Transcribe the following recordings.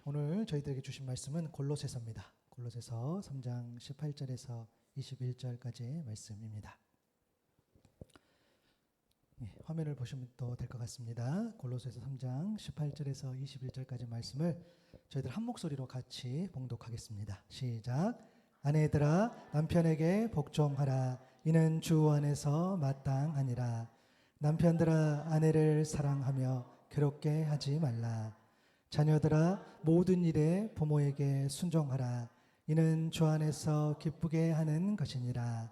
오늘 저희들에게 주신 말씀은 골로새서입니다. 골로새서 3장 18절에서 21절까지의 말씀입니다. 화면을 보시면 또 될 것 같습니다. 골로새서 3장 18절에서 21절까지 말씀을 저희들 한 목소리로 같이 봉독하겠습니다. 시작. 아내들아 남편에게 복종하라. 이는 주 안에서 마땅하니라. 남편들아 아내를 사랑하며 괴롭게 하지 말라. 자녀들아 모든 일에 부모에게 순종하라. 이는 주 안에서 기쁘게 하는 것이니라.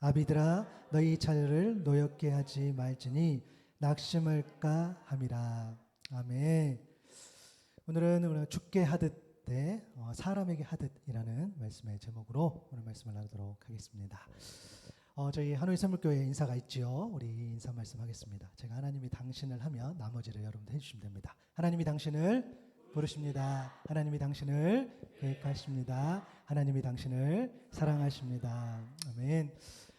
아비들아 너희 자녀를 노엽게 하지 말지니 낙심할까 함이라. 아멘. 오늘은 죽게 하듯 대 사람에게 하듯이라는 말씀의 제목으로 오늘 말씀을 나누도록 하겠습니다. 저희 하노이 샘물교회 인사가 있지요. 우리 인사 말씀하겠습니다. 제가 하나님이 당신을 하면 나머지를 여러분들 해주시면 됩니다. 하나님이 당신을 부르십니다. 하나님이 당신을 계획하십니다. 하나님이 당신을 사랑하십니다. 아멘.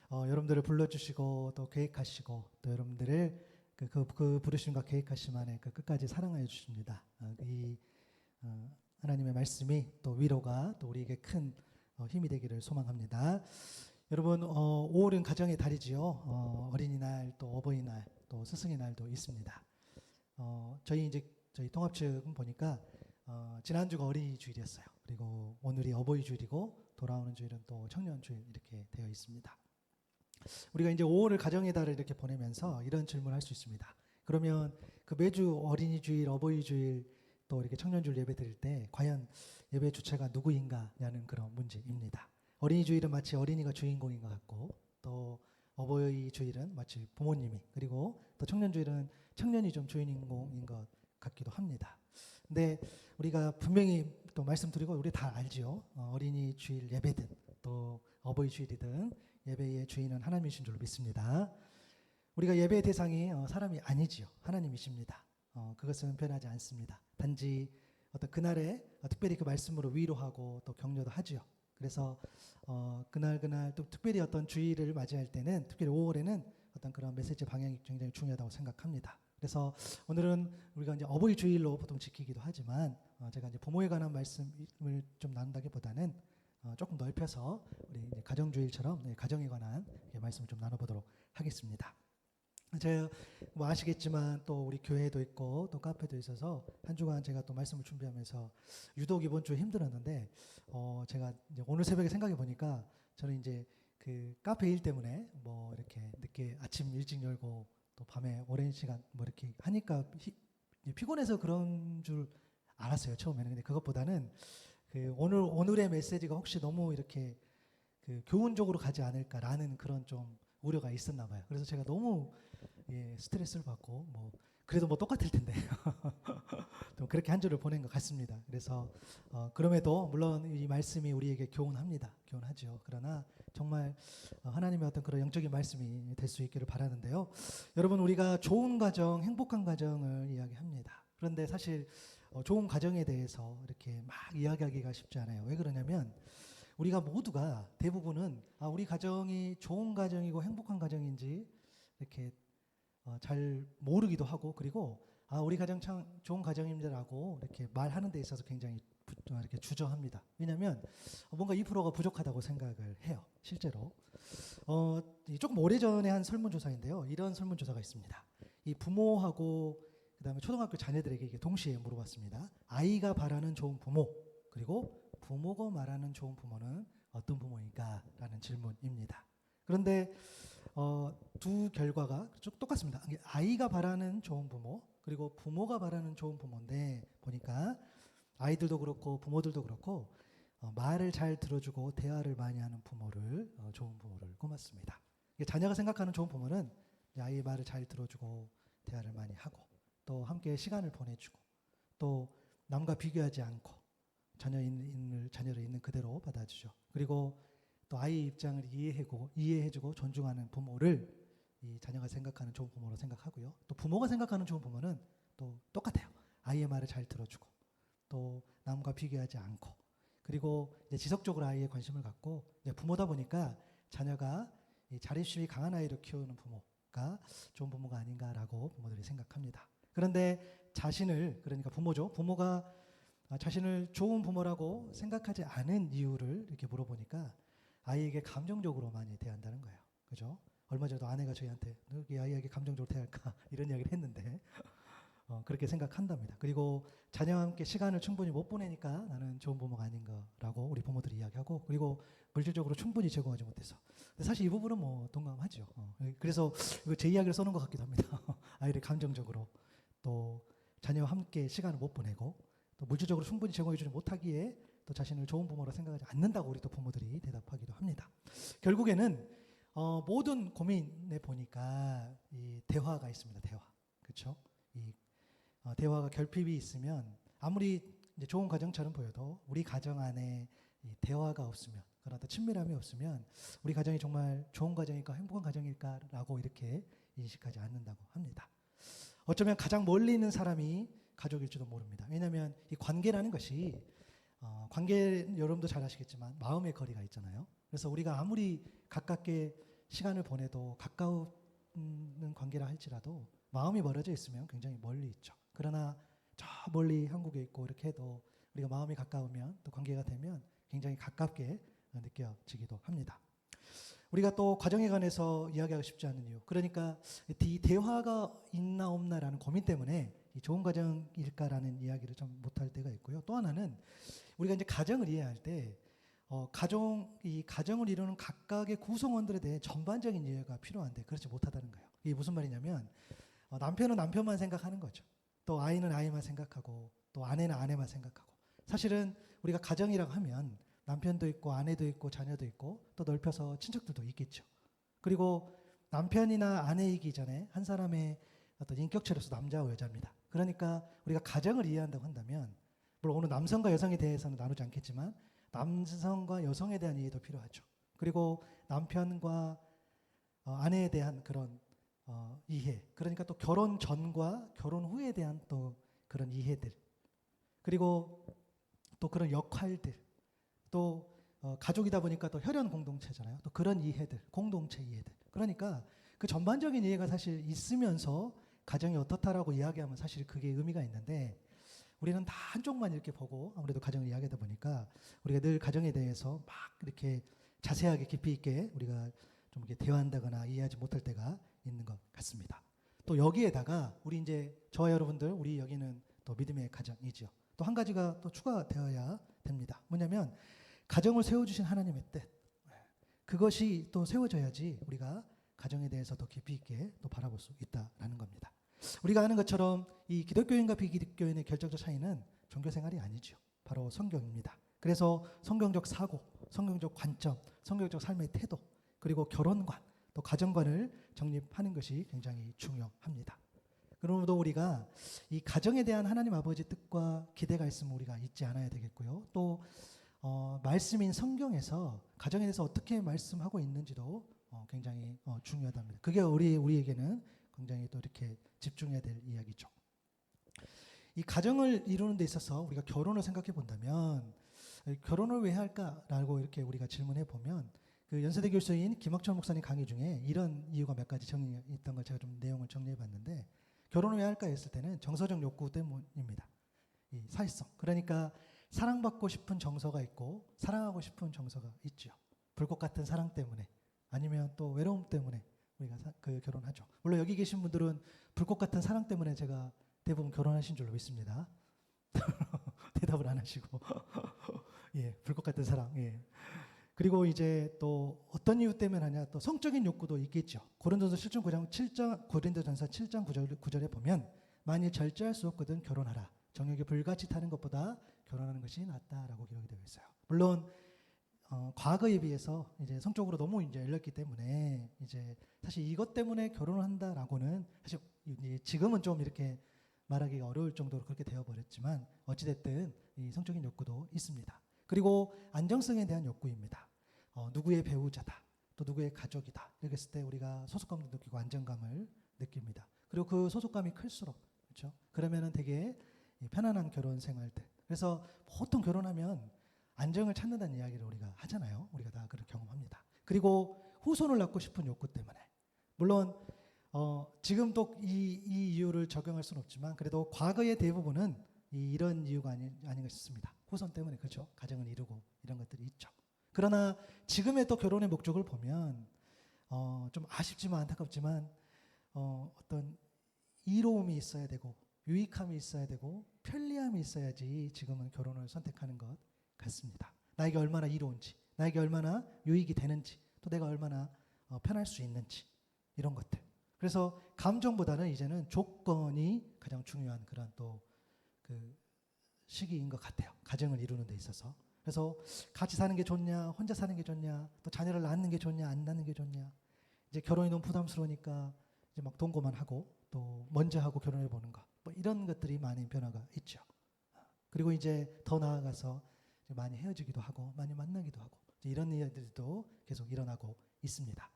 여러분들을 불러주시고 또 계획하시고 또 여러분들을 그 부르심과 계획하심 안에 그 끝까지 사랑하여 주십니다. 하나님의 말씀이 또 위로가 또 우리에게 큰 힘이 되기를 소망합니다. 여러분 5월은 가정의 달이지요. 어린이날 또 어버이날 또 스승의 날도 있습니다. 저희 통합 측 보니까 지난주가 어린이 주일이었어요. 그리고 오늘이 어버이 주일이고 돌아오는 주일은 또 청년 주일 이렇게 되어 있습니다. 우리가 이제 5월을 가정의 달을 이렇게 보내면서 이런 질문을 할 수 있습니다. 그러면 그 매주 어린이 주일, 어버이 주일 또 이렇게 청년 주일 예배 드릴 때 과연 예배 주체가 누구인가냐는 그런 문제입니다. 어린이 주일은 마치 어린이가 주인공인 것 같고 또 어버이 주일은 마치 부모님이 그리고 또 청년 주일은 청년이 좀 주인공인 것 같기도 합니다. 근데 우리가 분명히 또 말씀드리고 우리 다 알지요. 어린이 주일 예배든 또 어버이 주일이든 예배의 주인은 하나님이신 줄로 믿습니다. 우리가 예배의 대상이 사람이 아니지요. 하나님이십니다. 그것은 변하지 않습니다. 단지 어떤 그날에 특별히 그 말씀으로 위로하고 또 격려도 하지요. 그래서 그날 또 특별히 어떤 주일을 맞이할 때는 특별히 5월에는 어떤 그런 메시지 방향이 굉장히 중요하다고 생각합니다. 그래서 오늘은 우리가 이제 어버이 주일로 보통 지키기도 하지만 제가 이제 부모에 관한 말씀을 좀 나눈다기보다는 조금 넓혀서 우리 이제 가정주일처럼 가정에 관한 말씀을 좀 나눠보도록 하겠습니다. 제가 뭐 아시겠지만 또 우리 교회도 있고 또 카페도 있어서 한 주간 제가 또 말씀을 준비하면서 유독 이번 주에 힘들었는데 제가 이제 오늘 새벽에 생각해 보니까 저는 이제 그 카페 일 때문에 뭐 이렇게 늦게 아침 일찍 열고 또 밤에 오랜 시간 뭐 이렇게 하니까 피곤해서 그런 줄 알았어요 처음에는. 근데 그것보다는 그 오늘의 메시지가 혹시 너무 이렇게 그 교훈적으로 가지 않을까라는 그런 좀 우려가 있었나 봐요. 그래서 제가 너무 스트레스를 받고 뭐 그래도 뭐 똑같을 텐데 좀 그렇게 한 주를 보낸 것 같습니다. 그래서 그럼에도 물론 이 말씀이 우리에게 교훈하죠. 그러나 정말 하나님의 어떤 그런 영적인 말씀이 될 수 있기를 바라는데요. 여러분 우리가 좋은 가정, 행복한 가정을 이야기합니다. 그런데 사실 좋은 가정에 대해서 이렇게 막 이야기하기가 쉽지 않아요. 왜 그러냐면 우리가 모두가 대부분은 우리 가정이 좋은 가정이고 행복한 가정인지 이렇게 잘 모르기도 하고 그리고 우리 가정 참 좋은 가정입니다라고 이렇게 말하는 데 있어서 굉장히 이렇게 주저합니다. 왜냐하면 뭔가 2%가 부족하다고 생각을 해요. 실제로 조금 오래전에 한 설문조사인데요. 이런 설문조사가 있습니다. 이 부모하고 그다음에 초등학교 자녀들에게 이게 동시에 물어봤습니다. 아이가 바라는 좋은 부모 그리고 부모가 말하는 좋은 부모는 어떤 부모인가? 라는 질문입니다. 그런데 두 결과가 똑같습니다. 아이가 바라는 좋은 부모 그리고 부모가 바라는 좋은 부모인데 보니까 아이들도 그렇고 부모들도 그렇고 말을 잘 들어주고 대화를 많이 하는 부모를 좋은 부모를 꼽았습니다. 자녀가 생각하는 좋은 부모는 아이의 말을 잘 들어주고 대화를 많이 하고 또 함께 시간을 보내주고 또 남과 비교하지 않고 자녀를 있는 그대로 받아주죠. 그리고 또 아이의 입장을 이해해주고 존중하는 부모를 이 자녀가 생각하는 좋은 부모로 생각하고요. 또 부모가 생각하는 좋은 부모는 또 똑같아요. 아이의 말을 잘 들어주고 또 남과 비교하지 않고 그리고 이제 지속적으로 아이에 관심을 갖고 이제 부모다 보니까 자녀가 자립심이 강한 아이를 키우는 부모가 좋은 부모가 아닌가라고 부모들이 생각합니다. 그런데 자신을 그러니까 부모죠. 부모가 자신을 좋은 부모라고 생각하지 않은 이유를 이렇게 물어보니까 아이에게 감정적으로 많이 대한다는 거예요. 그죠? 얼마 전에도 아내가 저희한테 이 아이에게 감정적으로 대할까 이런 이야기를 했는데 그렇게 생각한답니다. 그리고 자녀와 함께 시간을 충분히 못 보내니까 나는 좋은 부모가 아닌 거라고 우리 부모들이 이야기하고, 그리고 물질적으로 충분히 제공하지 못해서. 근데 사실 이 부분은 뭐 동감하죠. 그래서 이거 제 이야기를 써놓은 것 같기도 합니다. 아이를 감정적으로 또 자녀와 함께 시간을 못 보내고 또 물질적으로 충분히 제공해주지 못하기에 또 자신을 좋은 부모라 생각하지 않는다고 우리 또 부모들이 대답하기도 합니다. 결국에는 모든 고민에 보니까 이 대화가 있습니다. 대화, 그렇죠? 이 대화가 결핍이 있으면 아무리 이제 좋은 가정처럼 보여도 우리 가정 안에 이 대화가 없으면, 그런 어떤 친밀함이 없으면 우리 가정이 정말 좋은 가정일까 행복한 가정일까라고 이렇게 인식하지 않는다고 합니다. 어쩌면 가장 멀리 있는 사람이 가족일지도 모릅니다. 왜냐하면 이 관계라는 것이 관계 여러분도 잘 아시겠지만 마음의 거리가 있잖아요. 그래서 우리가 아무리 가깝게 시간을 보내도 가까운 관계라 할지라도 마음이 멀어져 있으면 굉장히 멀리 있죠. 그러나 저 멀리 한국에 있고 이렇게 해도 우리가 마음이 가까우면 또 관계가 되면 굉장히 가깝게 느껴지기도 합니다. 우리가 또 가정에 관해서 이야기하고 싶지 않은 이유, 그러니까 이 대화가 있나 없나라는 고민 때문에 이 좋은 가정일까라는 이야기를 좀 못할 때가 있고요. 또 하나는 우리가 이제 가정을 이해할 때 이 가정을 이루는 각각의 구성원들에 대해 전반적인 이해가 필요한데 그렇지 못하다는 거예요. 이게 무슨 말이냐면 남편은 남편만 생각하는 거죠. 또 아이는 아이만 생각하고 또 아내는 아내만 생각하고. 사실은 우리가 가정이라고 하면 남편도 있고 아내도 있고 자녀도 있고 또 넓혀서 친척들도 있겠죠. 그리고 남편이나 아내이기 전에 한 사람의 어떤 인격체로서 남자와 여자입니다. 그러니까 우리가 가정을 이해한다고 한다면, 물론 오늘 남성과 여성에 대해서는 나누지 않겠지만 남성과 여성에 대한 이해도 필요하죠. 그리고 남편과 아내에 대한 그런 이해, 그러니까 또 결혼 전과 결혼 후에 대한 또 그런 이해들, 그리고 또 그런 역할들, 또 가족이다 보니까 또 혈연 공동체잖아요. 또 그런 이해들, 공동체 이해들. 그러니까 그 전반적인 이해가 사실 있으면서 가정이 어떻다라고 이야기하면 사실 그게 의미가 있는데, 우리는 다 한쪽만 이렇게 보고 아무래도 가정을 이야기하다 보니까 우리가 늘 가정에 대해서 막 이렇게 자세하게 깊이 있게 우리가 좀 이렇게 대화한다거나 이해하지 못할 때가 있는 것 같습니다. 또 여기에다가 우리 이제 저와 여러분들, 우리 여기는 또 믿음의 가정이죠. 또 한 가지가 또 추가되어야 됩니다. 뭐냐면 가정을 세워주신 하나님의 뜻, 그것이 또 세워져야지 우리가 가정에 대해서 더 깊이 있게 또 바라볼 수 있다라는 겁니다. 우리가 아는 것처럼 이 기독교인과 비기독교인의 결정적 차이는 종교 생활이 아니죠. 바로 성경입니다. 그래서 성경적 사고, 성경적 관점, 성경적 삶의 태도, 그리고 결혼관, 또 가정관을 정립하는 것이 굉장히 중요합니다. 그러므로 우리가 이 가정에 대한 하나님 아버지 뜻과 기대가 있으면 우리가 잊지 않아야 되겠고요. 또 말씀인 성경에서 가정에 대해서 어떻게 말씀하고 있는지도 굉장히 중요하답니다. 그게 우리에게는 굉장히 또 이렇게 집중해야 될 이야기죠. 이 가정을 이루는 데 있어서 우리가 결혼을 생각해 본다면 결혼을 왜 할까라고 이렇게 우리가 질문해 보면, 그 연세대 교수인 김학철 목사님 강의 중에 이런 이유가 몇 가지 정리했던 걸 제가 좀 내용을 정리해 봤는데, 결혼을 왜 할까 했을 때는 정서적 욕구 때문입니다. 이 사회성, 그러니까 사랑받고 싶은 정서가 있고 사랑하고 싶은 정서가 있죠. 불꽃 같은 사랑 때문에, 아니면 또 외로움 때문에 우리가 결혼하죠. 물론 여기 계신 분들은 불꽃 같은 사랑 때문에 제가 대부분 결혼하신 줄로 믿습니다. 대답을 안 하시고 예, 불꽃 같은 사랑. 예. 그리고 이제 또 어떤 이유 때문에 하냐, 또 성적인 욕구도 있겠죠. 고린도전서 7장 9절에 보면 만일 절제할 수 없거든 결혼하라. 정욕이 불같이 타는 것보다 결혼하는 것이 낫다라고 기록이 되어 있어요. 물론 과거에 비해서 이제 성적으로 너무 이제 열렸기 때문에 이제 사실 이것 때문에 결혼을 한다라고는 사실 지금은 좀 이렇게 말하기가 어려울 정도로 그렇게 되어버렸지만 어찌됐든 이 성적인 욕구도 있습니다. 그리고 안정성에 대한 욕구입니다. 누구의 배우자다, 또 누구의 가족이다 이렇게 했을 때 우리가 소속감도 느끼고 안정감을 느낍니다. 그리고 그 소속감이 클수록, 그렇죠? 그러면은 되게 편안한 결혼 생활들. 그래서 보통 결혼하면 안정을 찾는다는 이야기를 우리가 하잖아요. 우리가 다 그런 경험합니다. 그리고 후손을 낳고 싶은 욕구 때문에, 물론 지금 또 이 이유를 적용할 수는 없지만 그래도 과거의 대부분은 이런 이유가 아닌가 싶습니다. 후손 때문에 그렇죠. 가정을 이루고 이런 것들이 있죠. 그러나 지금의 또 결혼의 목적을 보면 좀 아쉽지만 안타깝지만 어떤 이로움이 있어야 되고 유익함이 있어야 되고 편리함이 있어야지 지금은 결혼을 선택하는 것 같습니다. 나에게 얼마나 이로운지, 나에게 얼마나 유익이 되는지, 또 내가 얼마나 편할 수 있는지 이런 것들. 그래서 감정보다는 이제는 조건이 가장 중요한 그런 또 그 시기인 것 같아요. 가정을 이루는 데 있어서. 그래서 같이 사는 게 좋냐, 혼자 사는 게 좋냐, 또 자녀를 낳는 게 좋냐, 안 낳는 게 좋냐. 이제 결혼이 너무 부담스러우니까 이제 막 동거만 하고 또 먼저 하고 결혼해 보는 거. 뭐 이런 것들이 많이 변화가 있죠. 그리고 이제 더 나아가서 이제 많이 헤어지기도 하고 많이 만나기도 하고 이런 일들도 계속 일어나고 있습니다.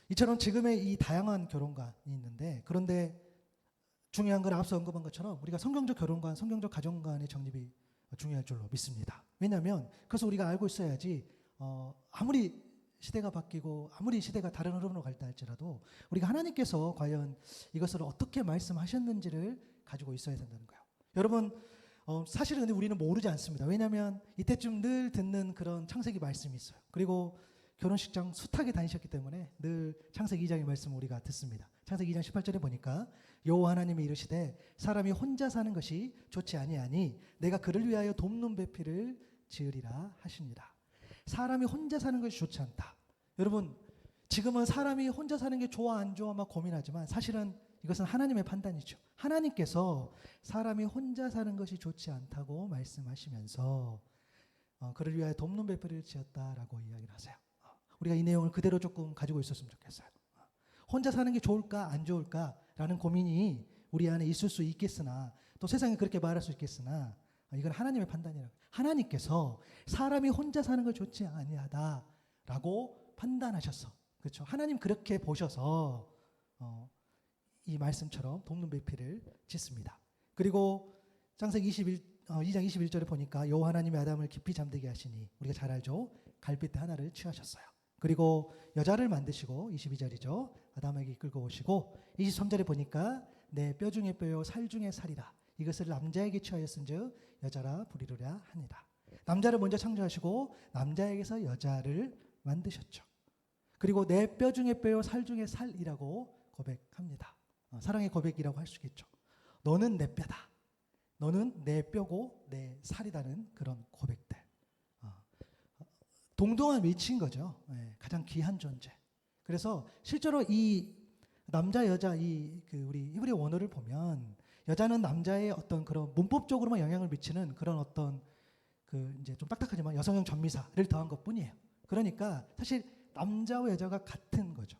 이처럼 지금의 이 다양한 결혼관이 있는데 그런데 중요한 건 앞서 언급한 것처럼 우리가 성경적 결혼관, 성경적 가정관의 정립이 중요할 줄로 믿습니다. 왜냐하면 그래서 우리가 알고 있어야지 아무리 시대가 바뀌고 아무리 시대가 다른 흐름으로 갈다 할지라도 우리가 하나님께서 과연 이것을 어떻게 말씀하셨는지를 가지고 있어야 된다는 거예요. 여러분 사실은 근데 우리는 모르지 않습니다. 왜냐하면 이때쯤 늘 듣는 그런 창세기 말씀이 있어요. 그리고 결혼식장 숱하게 다니셨기 때문에 늘 창세기 2장의 말씀을 우리가 듣습니다. 창세기 2장 18절에 보니까 여호와 하나님이 이르시되 사람이 혼자 사는 것이 좋지 아니하니 내가 그를 위하여 돕는 배필을 지으리라 하시니라. 사람이 혼자 사는 것이 좋지 않다. 여러분 지금은 사람이 혼자 사는 게 좋아 안 좋아 막 고민하지만 사실은 이것은 하나님의 판단이죠. 하나님께서 사람이 혼자 사는 것이 좋지 않다고 말씀하시면서 그를 위하여 돕는 배필을 지었다라고 이야기를 하세요. 우리가 이 내용을 그대로 조금 가지고 있었으면 좋겠어요. 혼자 사는 게 좋을까 안 좋을까라는 고민이 우리 안에 있을 수 있겠으나 또 세상에 그렇게 말할 수 있겠으나 이건 하나님의 판단이라고. 하나님께서 사람이 혼자 사는 걸 좋지 아니하다라고 판단하셔서 그렇죠. 하나님 그렇게 보셔서 이 말씀처럼 돕는 배필을 짓습니다. 그리고 창세기 2장 21절에 보니까 여호와 하나님이 아담을 깊이 잠들게 하시니 우리가 잘 알죠. 갈빗대 하나를 취하셨어요. 그리고 여자를 만드시고 22절이죠. 아담에게 이끌고 오시고 23절에 보니까 내 뼈 중에 뼈요 살 중에 살이라 이것을 남자에게 취하였은즉 여자라 부리르랴 하니라. 남자를 먼저 창조하시고 남자에게서 여자를 만드셨죠. 그리고 내 뼈 중에 뼈요 살 중에 살이라고 고백합니다. 사랑의 고백이라고 할 수 있겠죠. 너는 내 뼈다. 너는 내 뼈고 내 살이라는 그런 고백들. 동등한 위치인 거죠. 가장 귀한 존재. 그래서 실제로 이 남자 여자 우리 히브리 원어를 보면 여자는 남자의 어떤 그런 문법적으로만 영향을 미치는 그런 어떤 이제 좀 딱딱하지만 여성형 전미사를 더한 것뿐이에요. 그러니까 사실 남자와 여자가 같은 거죠.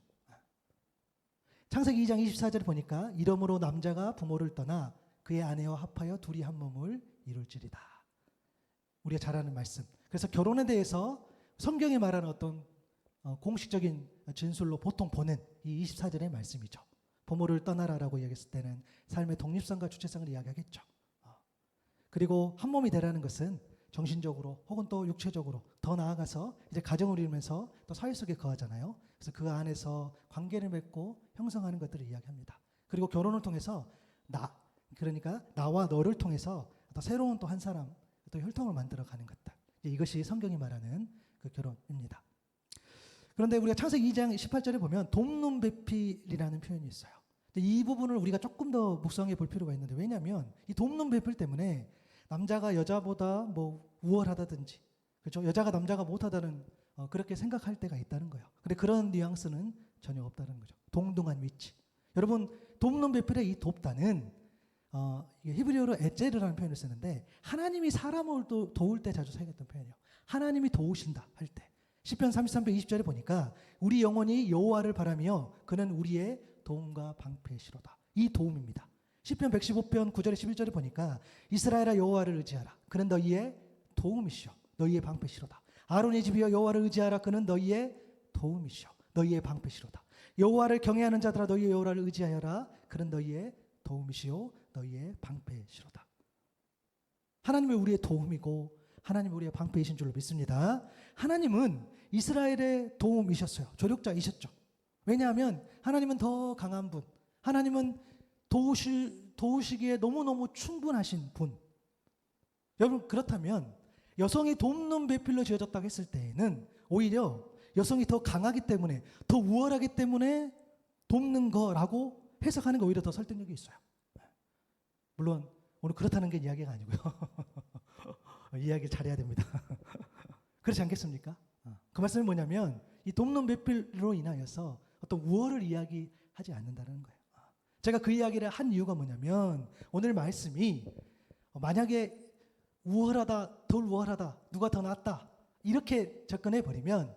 창세기 2장 24절에 보니까 이러므로 남자가 부모를 떠나 그의 아내와 합하여 둘이 한 몸을 이룰지리다. 우리가 잘 아는 말씀. 그래서 결혼에 대해서 성경이 말하는 어떤 공식적인 진술로 보통 보는 이 24절의 말씀이죠. 부모를 떠나라라고 이야기했을 때는 삶의 독립성과 주체성을 이야기하겠죠. 그리고 한 몸이 되라는 것은 정신적으로 혹은 또 육체적으로 더 나아가서 이제 가정을 이루면서 또 사회 속에 거하잖아요. 그래서 그 안에서 관계를 맺고 형성하는 것들을 이야기합니다. 그리고 결혼을 통해서 그러니까 나와 너를 통해서 또 새로운 또 한 사람 또 혈통을 만들어가는 것들. 이것이 성경이 말하는 그 결혼입니다. 그런데 우리가 창세기 2장 18절에 보면 돕는 배필이라는 표현이 있어요. 이 부분을 우리가 조금 더 묵상해 볼 필요가 있는데 왜냐하면 이 돕는 배필 때문에 남자가 여자보다 뭐 우월하다든지 그렇죠? 여자가 남자가 못하다는 그렇게 생각할 때가 있다는 거예요. 근데 그런 뉘앙스는 전혀 없다는 거죠. 동등한 위치. 여러분 돕는 배필의 이 돕다는 히브리어로 에제르라는 표현을 쓰는데 하나님이 사람을 도울 때 자주 사용했던 표현이에요. 하나님이 도우신다 할 때. 시편 33편 20절에 보니까 우리 영혼이 여호와를 바라며 그는 우리의 도움과 방패시로다. 이 도움입니다. 시편 115편 9절에 11절에 보니까 이스라엘아 여호와를 의지하라. 그는 너희의 도움이시오. 너희의 방패시로다. 아론의 집이여 여호와를 의지하라. 그는 너희의 도움이시오. 너희의 방패시로다. 여호와를 경외하는 자들아 너희의 여호와를 의지하여라. 그는 너희의 도움이시오. 너희의 방패시로다. 하나님은 우리의 도움이고 하나님은 우리의 방패이신 줄로 믿습니다. 하나님은 이스라엘의 도움이셨어요. 조력자이셨죠. 왜냐하면 하나님은 더 강한 분, 하나님은 도우시기에 너무너무 충분하신 분. 여러분, 그렇다면 여성이 돕는 배필로 지어졌다고 했을 때에는 오히려 여성이 더 강하기 때문에, 더 우월하기 때문에 돕는 거라고 해석하는 게 오히려 더 설득력이 있어요. 물론 오늘 그렇다는 게 이야기가 아니고요. 이야기를 잘해야 됩니다. 그렇지 않겠습니까? 그 말씀이 뭐냐면 이 돕는 배필로 인하여서 어떤 우월을 이야기하지 않는다는 거예요. 제가 그 이야기를 한 이유가 뭐냐면 오늘 말씀이 만약에 우월하다, 덜 우월하다, 누가 더 낫다 이렇게 접근해 버리면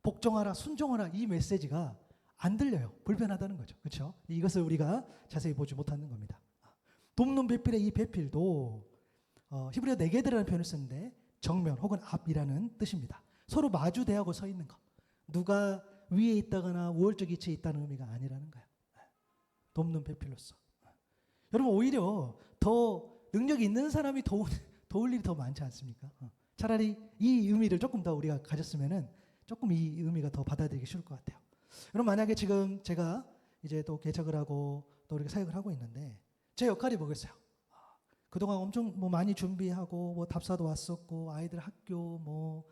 복종하라, 순종하라 이 메시지가 안 들려요. 불편하다는 거죠. 그렇죠? 이것을 우리가 자세히 보지 못하는 겁니다. 돕는 배필의 이 배필도 히브리어 네게드라는 표현을 쓰는데 정면 혹은 앞이라는 뜻입니다. 서로 마주 대하고 서 있는 거. 누가 위에 있다거나 우월적 위치에 있다는 의미가 아니라는 거예요. 돕는 배필로서. 여러분 오히려 더 능력이 있는 사람이 도울 일이 더 많지 않습니까? 차라리 이 의미를 조금 더 우리가 가졌으면은 조금 이 의미가 더 받아들이기 쉬울 것 같아요. 여러분 만약에 지금 제가 이제 또 개척을 하고 또 우리가 사역을 하고 있는데 제 역할이 뭐겠어요? 그동안 엄청 뭐 많이 준비하고 뭐 답사도 왔었고 아이들 학교 뭐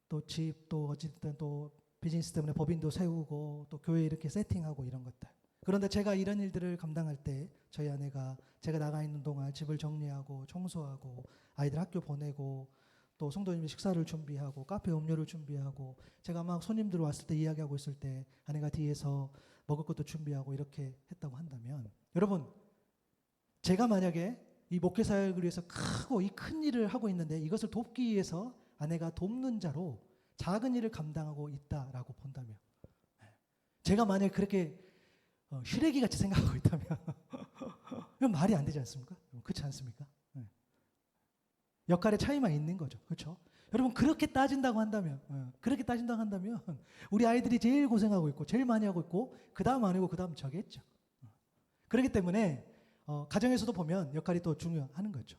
또 집 또 어쨌든 또 비즈니스 때문에 법인도 세우고 또 교회 이렇게 세팅하고 이런 것들. 그런데 제가 이런 일들을 감당할 때 저희 아내가 제가 나가 있는 동안 집을 정리하고 청소하고 아이들 학교 보내고 또 성도님이 식사를 준비하고 카페 음료를 준비하고 제가 막 손님들 왔을 때 이야기하고 있을 때 아내가 뒤에서 먹을 것도 준비하고 이렇게 했다고 한다면 여러분 제가 만약에 이 목회 사역을 위해서 크고 이 큰 일을 하고 있는데 이것을 돕기 위해서 아내가 돕는 자로 작은 일을 감당하고 있다라고 본다면 제가 만약에 그렇게 휘레기 같이 생각하고 있다면 이건 말이 안 되지 않습니까? 그렇지 않습니까? 역할의 차이만 있는 거죠. 그렇죠? 여러분 그렇게 따진다고 한다면 우리 아이들이 제일 고생하고 있고 제일 많이 하고 있고 그 다음 아니고 그 다음 저겠죠. 그렇기 때문에 가정에서도 보면 역할이 또 중요한 거죠.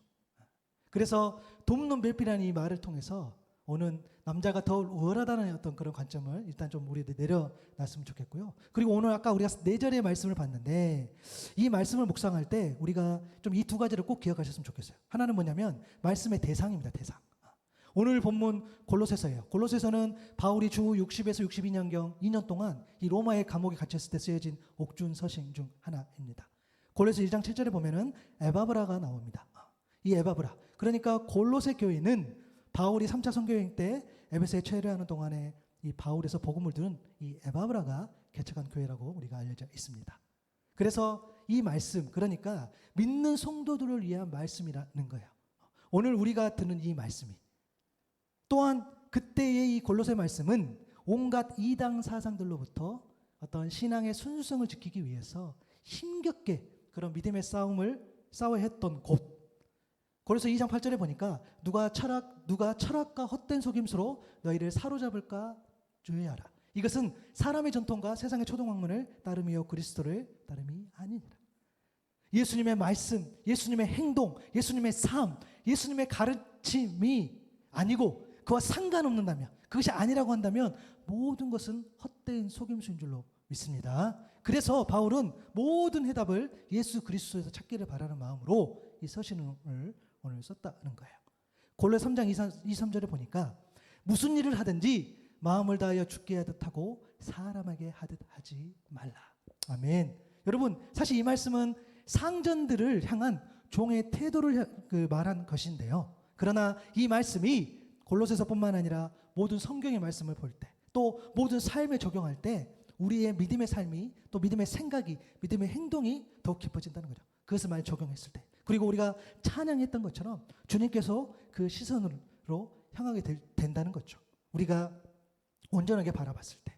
그래서 돕는 배필이라는 이 말을 통해서 오는 남자가 더 우월하다는 어떤 그런 관점을 일단 좀 우리들 내려놨으면 좋겠고요. 그리고 오늘 아까 우리가 4절의 말씀을 봤는데 이 말씀을 묵상할 때 우리가 좀 이 두 가지를 꼭 기억하셨으면 좋겠어요. 하나는 뭐냐면 말씀의 대상입니다. 대상. 오늘 본문 골로새서예요. 골로새서는 바울이 주 60에서 62년경 2년 동안 이 로마의 감옥에 갇혔을 때 쓰여진 옥중 서신 중 하나입니다. 골로새 1장 7절에 보면은 에바브라가 나옵니다. 이 에바브라. 그러니까 골로새 교회는 바울이 3차 선교여행 때 에베소에 체류하는 동안에 이 바울에서 복음을 들은 이 에바브라가 개척한 교회라고 우리가 알려져 있습니다. 그래서 이 말씀, 그러니까 믿는 성도들을 위한 말씀이라는 거예요. 오늘 우리가 듣는 이 말씀이 또한 그때의 이 골로새 말씀은 온갖 이당 사상들로부터 어떤 신앙의 순수성을 지키기 위해서 힘겹게 그런 믿음의 싸움을 싸워야 했던 곳. 그래서 2장 8절에 보니까 누가 철학과 헛된 속임수로 너희를 사로잡을까 주의하라. 이것은 사람의 전통과 세상의 초등학문을 따름이요 그리스도를 따름이 아니니라. 예수님의 말씀, 예수님의 행동, 예수님의 삶, 예수님의 가르침이 아니고 그와 상관없는다면 그것이 아니라고 한다면 모든 것은 헛된 속임수인 줄로 믿습니다. 그래서 바울은 모든 해답을 예수 그리스도에서 찾기를 바라는 마음으로 이 서신을 오늘 썼다는 거예요. 골로새 3장 2, 3절에 보니까 무슨 일을 하든지 마음을 다하여 주께 하듯 하고 사람에게 하듯 하지 말라. 아멘. 여러분 사실 이 말씀은 상전들을 향한 종의 태도를 말한 것인데요. 그러나 이 말씀이 골로새서뿐만 아니라 모든 성경의 말씀을 볼 때 또 모든 삶에 적용할 때 우리의 믿음의 삶이 또 믿음의 생각이 믿음의 행동이 더욱 깊어진다는 거죠. 그것을 많이 적용했을 때 그리고 우리가 찬양했던 것처럼 주님께서 그 시선으로 향하게 된다는 거죠. 우리가 온전하게 바라봤을 때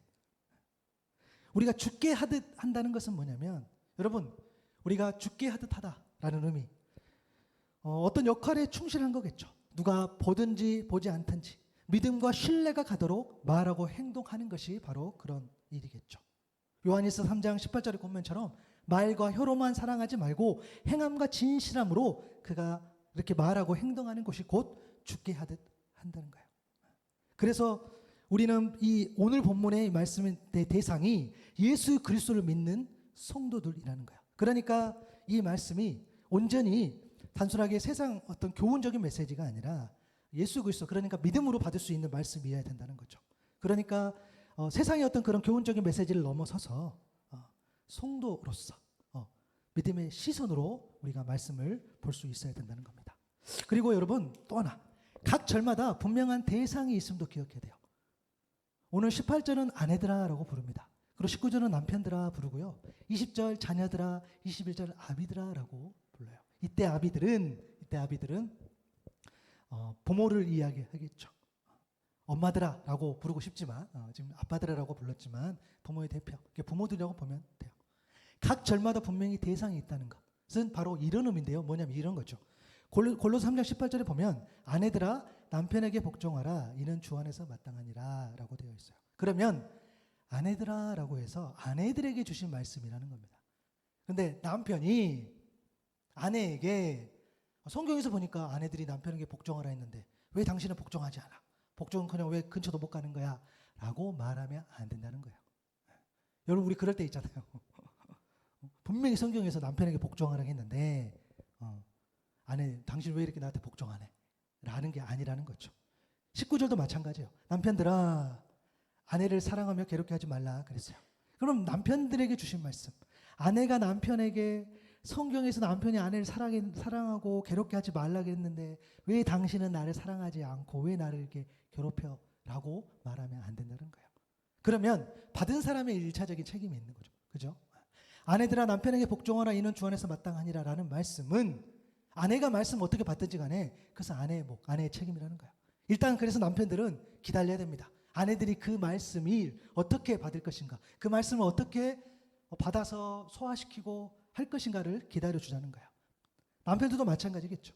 우리가 죽게 하듯 한다는 것은 뭐냐면 여러분 우리가 죽게 하듯 하다라는 의미 어떤 역할에 충실한 거겠죠. 누가 보든지 보지 않든지 믿음과 신뢰가 가도록 말하고 행동하는 것이 바로 그런 일이겠죠. 요한일서 3장 18절의 권면처럼 말과 혀로만 사랑하지 말고 행함과 진실함으로 그가 이렇게 말하고 행동하는 것이 곧 죽게 하듯 한다는 거예요. 그래서 우리는 이 오늘 본문의 말씀의 대상이 예수 그리스도를 믿는 성도들이라는 거예요. 그러니까 이 말씀이 온전히 단순하게 세상 어떤 교훈적인 메시지가 아니라 예수 그리스도, 그러니까 믿음으로 받을 수 있는 말씀이어야 된다는 거죠. 그러니까 세상의 어떤 그런 교훈적인 메시지를 넘어서서 성도로서 믿음의 시선으로 우리가 말씀을 볼 수 있어야 된다는 겁니다. 그리고 여러분 또 하나, 각 절마다 분명한 대상이 있음도 기억해야 돼요. 오늘 18절은 아내들아라고 부릅니다. 그리고 19절은 남편들아 부르고요. 20절 자녀들아, 21절 아비들아라고 불러요. 이때 아비들은 부모를 이야기하겠죠. 엄마들아라고 부르고 싶지만 지금 아빠들아라고 불렀지만 부모의 대표, 부모들이라고 보면 돼요. 각 절마다 분명히 대상이 있다는 것은 바로 이런 의미인데요. 뭐냐면 이런 거죠. 골로새 3장 18절에 보면 아내들아 남편에게 복종하라 이는 주 안에서 마땅하니라 라고 되어 있어요. 그러면 아내들아 라고 해서 아내들에게 주신 말씀이라는 겁니다. 근데 남편이 아내에게, 성경에서 보니까 아내들이 남편에게 복종하라 했는데 왜 당신은 복종하지 않아? 복종은 그냥 왜 근처도 못 가는 거야? 라고 말하면 안 된다는 거예요. 여러분 우리 그럴 때 있잖아요. 분명히 성경에서 남편에게 복종하라고 했는데 아내 당신 왜 이렇게 나한테 복종 안 해? 라는 게 아니라는 거죠. 19절도 마찬가지예요. 남편들아 아내를 사랑하며 괴롭게 하지 말라 그랬어요. 그럼 남편들에게 주신 말씀, 아내가 남편에게 성경에서 남편이 아내를 사랑하고 괴롭게 하지 말라 그랬는데 왜 당신은 나를 사랑하지 않고 왜 나를 이렇게 괴롭혀? 라고 말하면 안 된다는 거예요. 그러면 받은 사람의 1차적인 책임이 있는 거죠. 그죠? 아내들아 남편에게 복종하라 이는 주 안에서 마땅하니라 라는 말씀은 아내가 말씀 어떻게 받든지 간에 그것은 아내의 책임이라는 거예요. 일단 그래서 남편들은 기다려야 됩니다. 아내들이 그 말씀이 어떻게 받을 것인가, 그 말씀을 어떻게 받아서 소화시키고 할 것인가를 기다려주자는 거예요. 남편들도 마찬가지겠죠.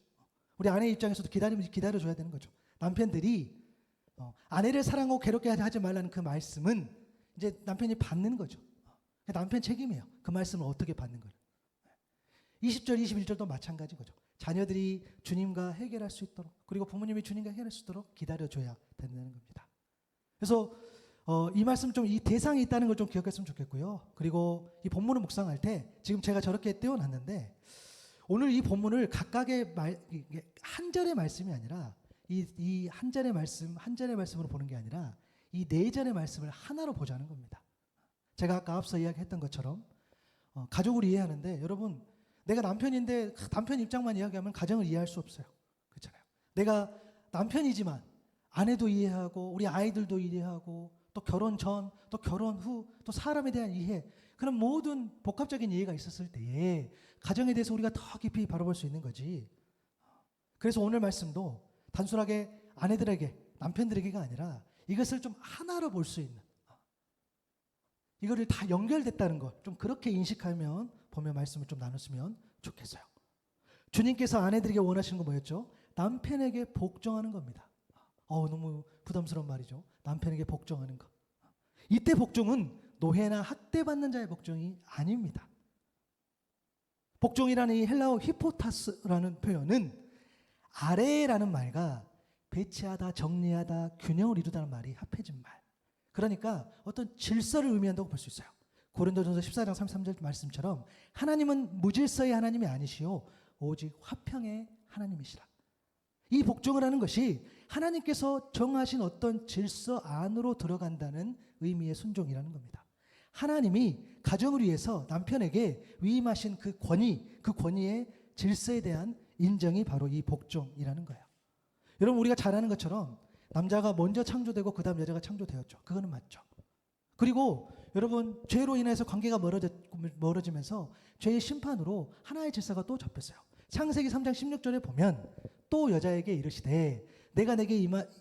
우리 아내 입장에서도 기다려줘야 되는 거죠. 남편들이 아내를 사랑하고 괴롭게 하지 말라는 그 말씀은 이제 남편이 받는 거죠. 남편 책임이에요. 그 말씀을 어떻게 받는 거예요. 20절, 21절도 마찬가지 거죠. 자녀들이 주님과 해결할 수 있도록, 그리고 부모님이 주님과 해결할 수 있도록 기다려줘야 된다는 겁니다. 그래서 이 말씀 좀 이 대상이 있다는 걸 좀 기억했으면 좋겠고요. 그리고 이 본문을 묵상할 때 지금 제가 저렇게 떼어놨는데 오늘 이 본문을 각각의 한 절의 말씀이 아니라 이 한 절의 말씀으로 보는 게 아니라 이 네 절의 말씀을 하나로 보자는 겁니다. 제가 아까 앞서 이야기했던 것처럼 가족을 이해하는데 여러분 내가 남편인데 남편 입장만 이야기하면 가정을 이해할 수 없어요. 그렇잖아요. 내가 남편이지만 아내도 이해하고 우리 아이들도 이해하고 또 결혼 전, 또 결혼 후, 또 사람에 대한 이해, 그런 모든 복합적인 이해가 있었을 때에 가정에 대해서 우리가 더 깊이 바라볼 수 있는 거지. 그래서 오늘 말씀도 단순하게 아내들에게, 남편들에게가 아니라 이것을 좀 하나로 볼 수 있는, 이거를 다 연결됐다는 것, 좀 그렇게 인식하면 보면 말씀을 좀 나눴으면 좋겠어요. 주님께서 아내들에게 원하시는 건 뭐였죠? 남편에게 복종하는 겁니다. 너무 부담스러운 말이죠. 남편에게 복종하는 것. 이때 복종은 노예나 학대받는 자의 복종이 아닙니다. 복종이라는 이 헬라어 히포타스라는 표현은 아래라는 말과 배치하다, 정리하다, 균형을 이루다는 말이 합해진 말. 그러니까 어떤 질서를 의미한다고 볼 수 있어요. 고린도전서 14장 33절 말씀처럼 하나님은 무질서의 하나님이 아니시오 오직 화평의 하나님이시라. 이 복종을 하는 것이 하나님께서 정하신 어떤 질서 안으로 들어간다는 의미의 순종이라는 겁니다. 하나님이 가정을 위해서 남편에게 위임하신 그 권위의 질서에 대한 인정이 바로 이 복종이라는 거예요. 여러분 우리가 잘 아는 것처럼 남자가 먼저 창조되고 그 다음 여자가 창조되었죠. 그거는 맞죠. 그리고 여러분 죄로 인해서 관계가 멀어지면서 죄의 심판으로 하나의 질서가 또 잡혔어요. 창세기 3장 16절에 보면 또 여자에게 이르시되 내가 내게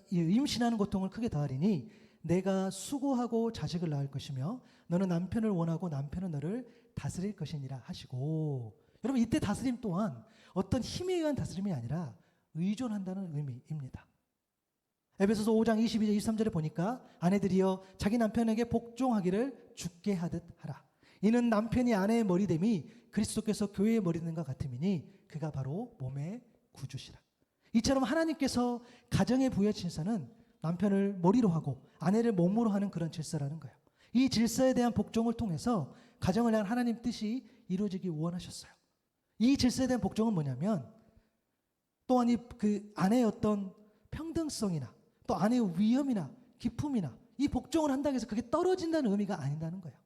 임신하는 고통을 크게 더하리니 내가 수고하고 자식을 낳을 것이며 너는 남편을 원하고 남편은 너를 다스릴 것이니라 하시고, 여러분 이때 다스림 또한 어떤 힘에 의한 다스림이 아니라 의존한다는 의미입니다. 에베소서 5장 22절 23절에 보니까 아내들이여 자기 남편에게 복종하기를 주께 하듯 하라. 이는 남편이 아내의 머리됨이 그리스도께서 교회의 머리됨과 같음이니 그가 바로 몸의 구주시라. 이처럼 하나님께서 가정에 부여하신 질서는 남편을 머리로 하고 아내를 몸으로 하는 그런 질서라는 거예요. 이 질서에 대한 복종을 통해서 가정을 향한 하나님 뜻이 이루어지기 원하셨어요. 이 질서에 대한 복종은 뭐냐면 또한 그 아내의 어떤 평등성이나 또 아내의 위험이나 기품이나 이 복종을 한다고 해서 그게 떨어진다는 의미가 아니라는 거예요.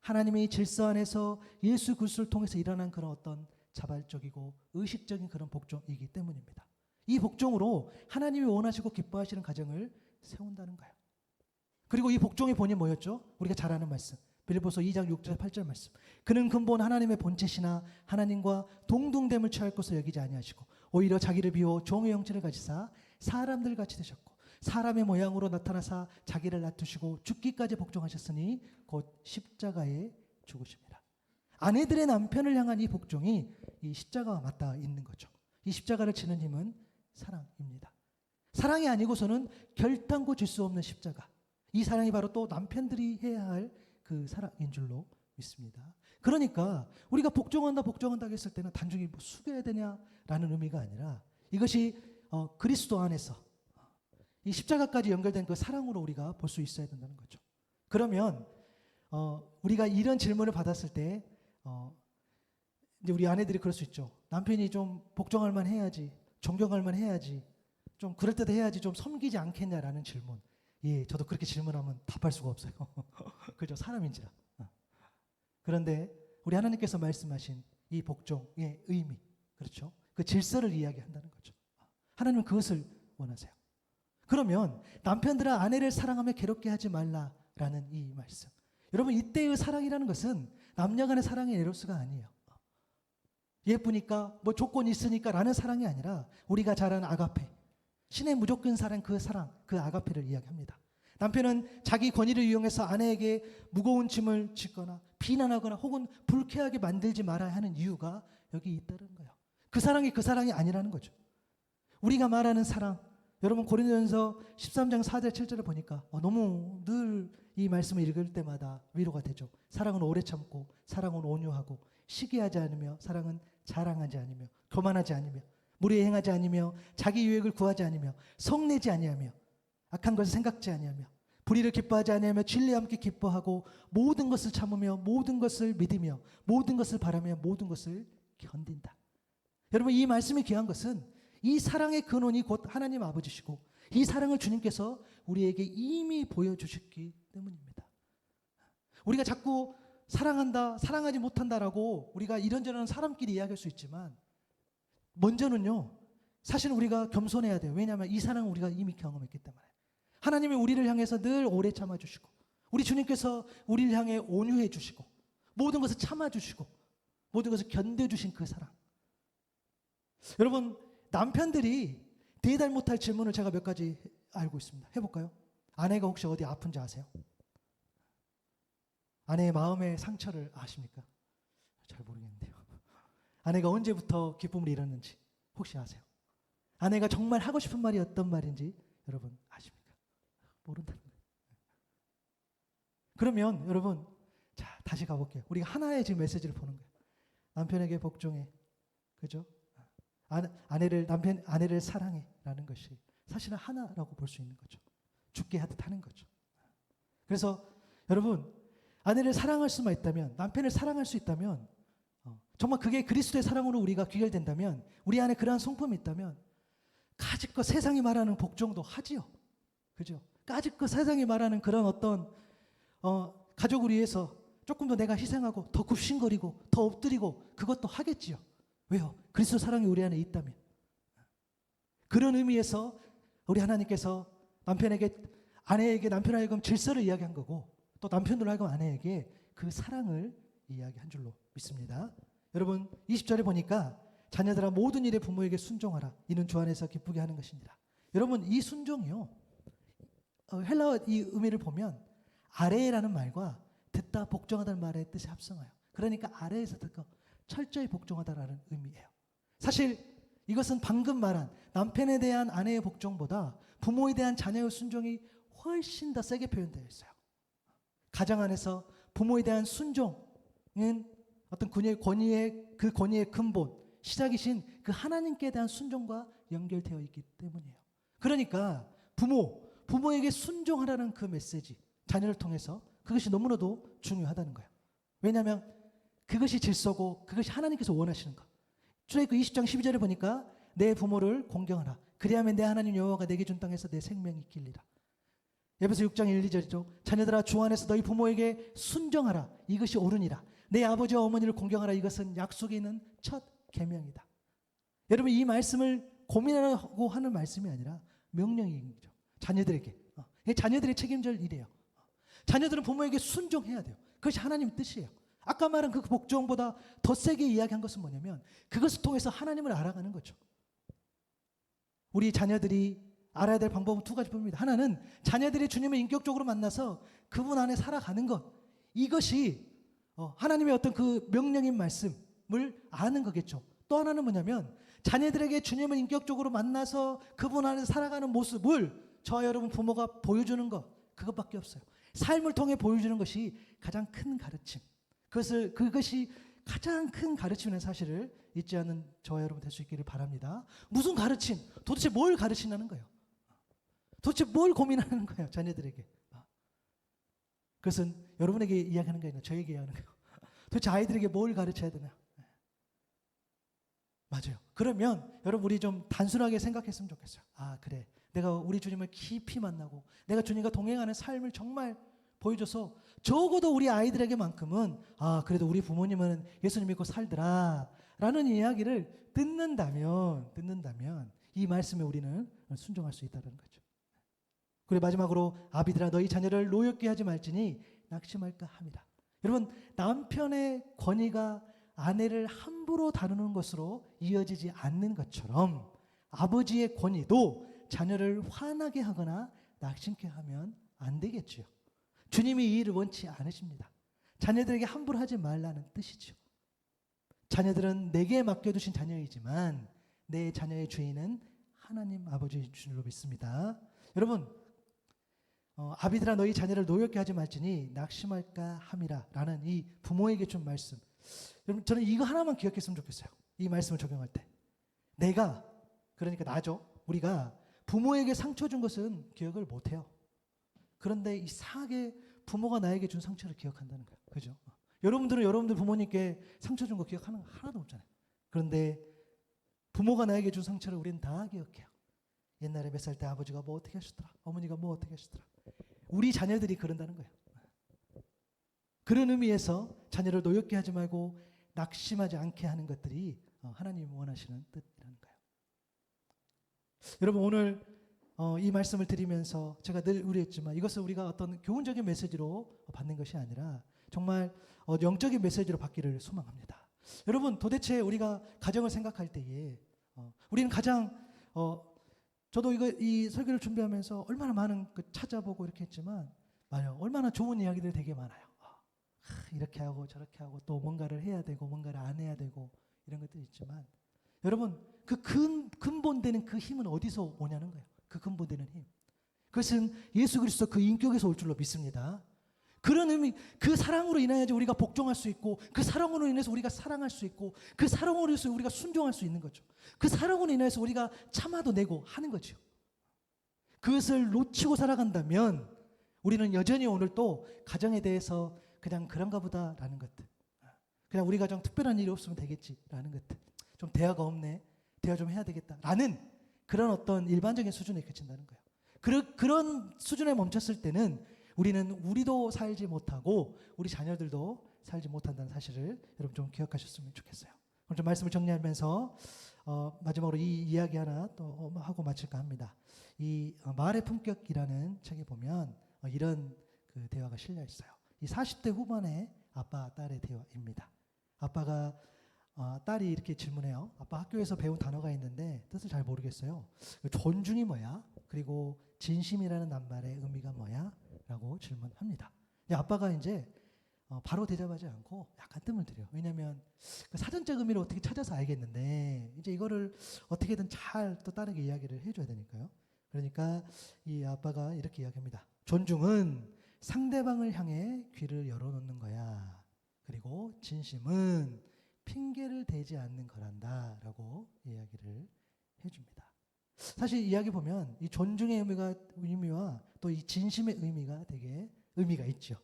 하나님의 질서 안에서 예수 그리스도를 통해서 일어난 그런 어떤 자발적이고 의식적인 그런 복종이기 때문입니다. 이 복종으로 하나님이 원하시고 기뻐하시는 가정을 세운다는 거예요. 그리고 이 복종의 본이 뭐였죠? 우리가 잘 아는 말씀. 빌립보서 2장 6절 8절 말씀. 그는 근본 하나님의 본체시나 하나님과 동등됨을 취할 것을 여기지 아니하시고 오히려 자기를 비워 종의 형체를 가지사 사람들 같이 되셨고 사람의 모양으로 나타나사 자기를 낮추시고 죽기까지 복종하셨으니 곧 십자가에 죽으십니다. 아내들의 남편을 향한 이 복종이 이 십자가와 맞닿아 있는 거죠. 이 십자가를 치는 힘은 사랑입니다. 사랑이 아니고서는 결단코 질 수 없는 십자가. 이 사랑이 바로 또 남편들이 해야 할 그 사랑인 줄로 믿습니다. 그러니까 우리가 복종한다 했을 때는 단순히 뭐 숙여야 되냐라는 의미가 아니라 이것이 그리스도 안에서 이 십자가까지 연결된 그 사랑으로 우리가 볼 수 있어야 된다는 거죠. 그러면 우리가 이런 질문을 받았을 때 이제 우리 아내들이 그럴 수 있죠. 남편이 좀 복종할 만 해야지, 존경할 만 해야지, 좀 그럴듯 해야지 좀 섬기지 않겠냐라는 질문. 예, 저도 그렇게 질문하면 답할 수가 없어요. 그죠? 사람인지라. 그런데 우리 하나님께서 말씀하신 이 복종의 의미, 그렇죠? 그 질서를 이야기한다는 거죠. 하나님은 그것을 원하세요. 그러면 남편들아 아내를 사랑하며 괴롭게 하지 말라라는 이 말씀. 여러분 이때의 사랑이라는 것은 남녀간의 사랑의 에로스가 아니에요. 예쁘니까 뭐 조건이 있으니까라는 사랑이 아니라 우리가 잘 아는 아가페, 신의 무조건 사랑, 그 아가페를 이야기합니다. 남편은 자기 권위를 이용해서 아내에게 무거운 짐을 짓거나 비난하거나 혹은 불쾌하게 만들지 말아야 하는 이유가 여기 있다는 거예요. 그 사랑이 아니라는 거죠. 우리가 말하는 사랑, 여러분 고린도전서 13장 4절 7절을 보니까 너무 늘 이 말씀을 읽을 때마다 위로가 되죠. 사랑은 오래 참고 사랑은 온유하고 시기하지 않으며 사랑은 자랑하지 않으며 교만하지 않으며 무리에 행하지 않으며 자기 유익을 구하지 않으며 성내지 아니하며 악한 것을 생각지 아니하며 불의를 기뻐하지 아니하며 진리와 함께 기뻐하고 모든 것을 참으며 모든 것을 믿으며 모든 것을 바라며 모든 것을 견딘다. 여러분 이 말씀이 귀한 것은 이 사랑의 근원이 곧 하나님 아버지시고 이 사랑을 주님께서 우리에게 이미 보여주셨기 때문입니다. 우리가 자꾸 사랑한다, 사랑하지 못한다라고 우리가 이런저런 사람끼리 이야기할 수 있지만 먼저는요, 사실 우리가 겸손해야 돼요. 왜냐하면 이 사랑을 우리가 이미 경험했기 때문에. 하나님이 우리를 향해서 늘 오래 참아주시고 우리 주님께서 우리를 향해 온유해 주시고 모든 것을 참아주시고 모든 것을 견뎌주신 그 사랑. 여러분 남편들이 대답 못할 질문을 제가 몇 가지 알고 있습니다. 해볼까요? 아내가 혹시 어디 아픈지 아세요? 아내의 마음의 상처를 아십니까? 잘 모르겠는데요. 아내가 언제부터 기쁨을 잃었는지 혹시 아세요? 아내가 정말 하고 싶은 말이 어떤 말인지 여러분 아십니까? 모른다는 거예요. 그러면 여러분 자 다시 가볼게요. 우리가 하나의 지금 메시지를 보는 거예요. 남편에게 복종해, 그죠? 아내를 사랑해라는 것이 사실은 하나라고 볼 수 있는 거죠. 죽게 하듯 하는 거죠. 그래서 여러분 아내를 사랑할 수만 있다면, 남편을 사랑할 수 있다면, 정말 그게 그리스도의 사랑으로 우리가 귀결된다면, 우리 안에 그러한 성품이 있다면 까짓 것 세상이 말하는 복종도 하지요. 그죠? 까짓 것 세상이 말하는 그런 어떤 가족을 위해서 조금 더 내가 희생하고 더 굽신거리고 더 엎드리고 그것도 하겠지요. 왜요? 그리스도 사랑이 우리 안에 있다면. 그런 의미에서 우리 하나님께서 아내에게 남편을 하여금 질서를 이야기한 거고 또 남편들로 하여금 아내에게 그 사랑을 이야기한 줄로 믿습니다. 여러분 20절에 보니까 자녀들아 모든 일에 부모에게 순종하라. 이는 주 안에서 기쁘게 하는 것이니라. 여러분 이 순종이요. 헬라어 이 의미를 보면 아래라는 말과 듣다 복종하다는 말의 뜻이 합성해요. 그러니까 아래에서 듣고 철저히 복종하다라는 의미예요. 사실 이것은 방금 말한 남편에 대한 아내의 복종보다 부모에 대한 자녀의 순종이 훨씬 더 세게 표현되어 있어요. 가정 안에서 부모에 대한 순종은 어떤 권위의 근본, 시작이신 그 하나님께 대한 순종과 연결되어 있기 때문이에요. 그러니까 부모에게 순종하라는 그 메시지, 자녀를 통해서 그것이 너무나도 중요하다는 거예요. 왜냐하면 그것이 질서고 그것이 하나님께서 원하시는 것. 출애굽기 20장 12절에 보니까 내 부모를 공경하라. 그리하면 내 하나님 여호와가 내게 준 땅에서 내 생명이 있길리라. 에베소 6장 1, 2절이죠. 자녀들아 주 안에서 너희 부모에게 순종하라. 이것이 옳으니라. 내 아버지와 어머니를 공경하라. 이것은 약속에 있는 첫 계명이다. 여러분 이 말씀을 고민하라고 하는 말씀이 아니라 명령이죠. 자녀들에게. 자녀들의 책임질 일이에요. 자녀들은 부모에게 순종해야 돼요. 그것이 하나님 뜻이에요. 아까 말한 그 복종보다 더 세게 이야기한 것은 뭐냐면 그것을 통해서 하나님을 알아가는 거죠. 우리 자녀들이 알아야 될 방법은 두 가지뿐입니다. 하나는 자녀들이 주님을 인격적으로 만나서 그분 안에 살아가는 것. 이것이 하나님의 어떤 그 명령인 말씀을 아는 거겠죠. 또 하나는 뭐냐면 자녀들에게 주님을 인격적으로 만나서 그분 안에서 살아가는 모습을 저와 여러분 부모가 보여주는 것. 그것밖에 없어요. 삶을 통해 보여주는 것이 가장 큰 가르침. 그것이 가장 큰 가르침이라는 사실을 잊지 않는 저와 여러분 될 수 있기를 바랍니다. 무슨 가르침? 도대체 뭘 가르치냐는 거예요. 도대체 뭘 고민하는 거예요, 자녀들에게. 그것은 여러분에게 이야기하는 게 아니라 저에게 이야기하는 거예요. 도대체 아이들에게 뭘 가르쳐야 되나? 맞아요. 그러면 여러분 우리 좀 단순하게 생각했으면 좋겠어요. 아 그래, 내가 우리 주님을 깊이 만나고 내가 주님과 동행하는 삶을 정말 보여줘서 적어도 우리 아이들에게만큼은 그래도 우리 부모님은 예수님 믿고 살더라 라는 이야기를 듣는다면 이 말씀에 우리는 순종할 수 있다는 거죠. 그리고 마지막으로 아비들아 너희 자녀를 노엽게 하지 말지니 낙심할까 함이라. 여러분 남편의 권위가 아내를 함부로 다루는 것으로 이어지지 않는 것처럼 아버지의 권위도 자녀를 화나게 하거나 낙심케 하면 안 되겠지요. 주님이 이 일을 원치 않으십니다. 자녀들에게 함부로 하지 말라는 뜻이죠. 자녀들은 내게 맡겨두신 자녀이지만 내 자녀의 주인은 하나님 아버지인 줄로 믿습니다. 여러분 아비들아 너희 자녀를 노엽게 하지 말지니 낙심할까 함이라 라는 이 부모에게 준 말씀. 여러분 저는 이거 하나만 기억했으면 좋겠어요. 이 말씀을 적용할 때 내가 그러니까 나죠. 우리가 부모에게 상처 준 것은 기억을 못해요. 그런데 이상하게 부모가 나에게 준 상처를 기억한다는 거예요. 그죠? 여러분들은 여러분들 부모님께 상처 준 거 기억하는 거 하나도 없잖아요. 그런데 부모가 나에게 준 상처를 우리는 다 기억해요. 옛날에 몇 살 때 아버지가 뭐 어떻게 하시더라. 어머니가 뭐 어떻게 하시더라. 우리 자녀들이 그런다는 거예요. 그런 의미에서 자녀를 노엽게 하지 말고 낙심하지 않게 하는 것들이 하나님이 원하시는 뜻이라는 거예요. 여러분 오늘 이 말씀을 드리면서 제가 늘 우려했지만 이것을 우리가 어떤 교훈적인 메시지로 받는 것이 아니라 정말 영적인 메시지로 받기를 소망합니다. 여러분 도대체 우리가 가정을 생각할 때에 우리는 가장 저도 이 설교를 준비하면서 얼마나 많은 찾아보고 이렇게 했지만 맞아요. 얼마나 좋은 이야기들이 되게 많아요. 이렇게 하고 저렇게 하고 또 뭔가를 해야 되고 뭔가를 안 해야 되고 이런 것들이 있지만 여러분 그 근본되는 그 힘은 어디서 오냐는 거예요. 그 근본되는 힘. 그것은 예수 그리스도 그 인격에서 올 줄로 믿습니다. 그런 의미, 그 사랑으로 인하여서 우리가 복종할 수 있고 그 사랑으로 인해서 우리가 사랑할 수 있고 그 사랑으로 인해서 우리가 순종할 수 있는 거죠. 그 사랑으로 인해서 우리가 참아도 내고 하는 거죠. 그것을 놓치고 살아간다면 우리는 여전히 오늘 또 가정에 대해서 그냥 그런가 보다라는 것들. 그냥 우리 가정 특별한 일이 없으면 되겠지라는 것들. 좀 대화가 없네. 대화 좀 해야 되겠다라는 그런 어떤 일반적인 수준에 그친다는 거예요. 그런 수준에 멈췄을 때는 우리도 살지 못하고 우리 자녀들도 살지 못한다는 사실을 여러분 좀 기억하셨으면 좋겠어요. 오늘 좀 말씀을 정리하면서 마지막으로 이 이야기 하나 또 하고 마칠까 합니다. 이 말의 품격이라는 책에 보면 이런 그 대화가 실려 있어요. 이 40대 후반의 아빠 딸의 대화입니다. 아빠가 딸이 이렇게 질문해요. 아빠 학교에서 배운 단어가 있는데 뜻을 잘 모르겠어요. 존중이 뭐야? 그리고 진심이라는 낱말의 의미가 뭐야? 라고 질문합니다. 아빠가 이제 바로 대답하지 않고 약간 뜸을 들여요. 왜냐하면 그 사전적 의미를 어떻게 찾아서 알겠는데 이제 이거를 어떻게든 잘 또 다르게 이야기를 해줘야 되니까요. 그러니까 이 아빠가 이렇게 이야기합니다. 존중은 상대방을 향해 귀를 열어놓는 거야. 그리고 진심은 핑계를 대지 않는 거란다 라고 이야기를 해줍니다. 사실 이야기 보면 이 존중의 의미와 또 이 진심의 의미가 되게 의미가 있죠.